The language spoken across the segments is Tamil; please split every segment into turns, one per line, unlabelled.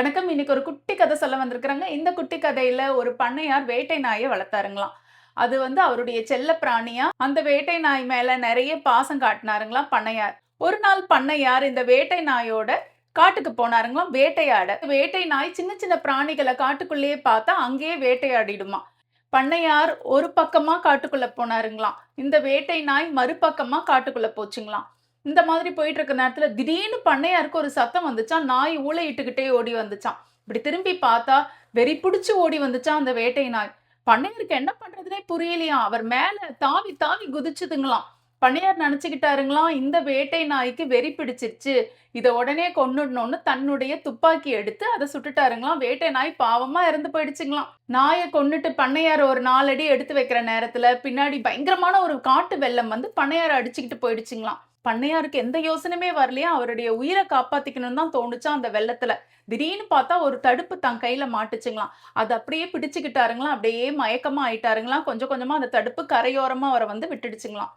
வணக்கம். இன்னைக்கு ஒரு குட்டி கதை சொல்ல வந்திருக்கிறேங்க. இந்த குட்டி கதையில ஒரு பண்ணையார் வேட்டை நாய வளர்த்தாருங்களாம். அது அவருடைய செல்ல பிராணியா, அந்த வேட்டை நாய் மேல நெறைய பாசம் காட்டினாருங்களாம் பண்ணையார். ஒரு நாள் பண்ணையார் இந்த வேட்டை நாயோட காட்டுக்கு போனாருங்களாம் வேட்டையாட. வேட்டை நாய் சின்ன சின்ன பிராணிகள காட்டுக்குள்ளேயே பார்த்தா அங்கேயே வேட்டையாடிடுமாம். பண்ணையார் ஒரு பக்கமா காட்டுக்குள்ள போனாருங்களாம். இந்த வேட்டை நாய் மறுபக்கமா காட்டுக்குள்ள போச்சுங்களாம். இந்த மாதிரி போயிட்டு இருக்க நேரத்துல திடீர்னு பண்ணையாருக்கு ஒரு சத்தம் வந்துச்சாம். நாய் ஊளையிட்டுக்கிட்டே ஓடி வந்துச்சாம். இப்படி திரும்பி பார்த்தா வெறி புடிச்சு ஓடி வந்துச்சாம் அந்த வேட்டை நாய். பண்ணையாருக்கு என்ன பண்றதுனே புரியலையாம். அவர் மேல தாவி தாவி குதிச்சுதுங்களாம். பண்ணையார் நினைச்சுக்கிட்டாருங்களாம், இந்த வேட்டை நாய்க்கு வெறி பிடிச்சிருச்சு. இத உடனே கொன்னுடணும்னு தன்னுடைய துப்பாக்கி எடுத்து அத சுட்டுட்டாருங்களாம். வேட்டை நாய் பாவமா இறந்து போயிடுச்சுங்களாம். நாய கொன்னுட்டு பண்ணையார் ஒரு 4 அடி எடுத்து வைக்கிற நேரத்துல பின்னாடி பயங்கரமான ஒரு காட்டு வெள்ளம் வந்து பண்ணையார அடிச்சுக்கிட்டு போயிடுச்சுங்களாம். பண்ணையாருக்கு எந்த யோசனையுமே வரலையா. அவருடைய உயிரை காப்பாத்திக்கணும்னு தான் தோணுச்சா அந்த வெள்ளத்துல. திடீர்னு பார்த்தா ஒரு தடுப்பு தன் கையில மாட்டுச்சுங்களாம். அது அப்படியே பிடிச்சுக்கிட்டாருங்களாம். அப்படியே மயக்கமா ஆயிட்டாருங்களாம். கொஞ்சம் கொஞ்சமா அந்த தடுப்பு கரையோரமா அவர விட்டுடுச்சுங்களாம்.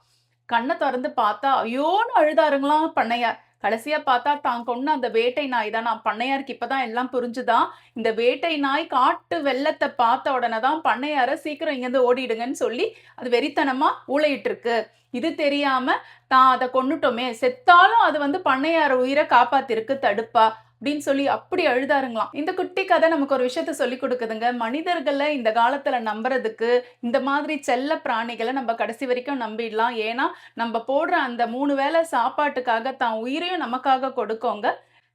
கண்ண தொறந்து பார்த்தா, ஐயோன்னு அழுதாருங்களாம் பண்ணையார். கடைசியா பார்த்தா தான் கொன்ன அந்த வேட்டை நாய் தானாம். பண்ணையாருக்கு இப்பதான் எல்லாம் புரிஞ்சுதாம். இந்த வேட்டை நாய் காட்டு வெள்ளத்த பார்த்த உடனே தான் பண்ணையார சீக்கிரம் இங்கேருந்து ஓடிடுங்கன்னு சொல்லி அது வெறித்தனமா ஊளையிட்டிருக்கு. இது தெரியாம தான் அத கொன்னுட்டோமே, செத்தாலும் அது பண்ணையார் உயிர காப்பாத்திருக்கு தடுப்பா. அப்படின்னு சொல்லி அப்படி அழுதாருங்களாம். இந்த குட்டி கதை நமக்கு ஒரு விஷயத்த சொல்லிக் கொடுக்குதுங்க. மனிதர்கள இந்த காலத்துல நம்புறதுக்கு இந்த மாதிரி செல்ல பிராணிகள நம்ம கடைசி வரைக்கும் நம்பிடலாம். ஏன்னா, நம்ம போடுற அந்த 3 வேள சாப்பாட்டுக்காக தான் உயிரையும் நமக்காக கொடுக்குங்க.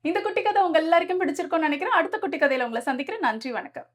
இந்த குட்டி கதை உங்க எல்லாருக்கும் பிடிச்சிருக்கும்னு நினைக்கிறேன். அடுத்த குட்டி கதையில உங்கள சந்திக்கிறேன். நன்றி, வணக்கம்.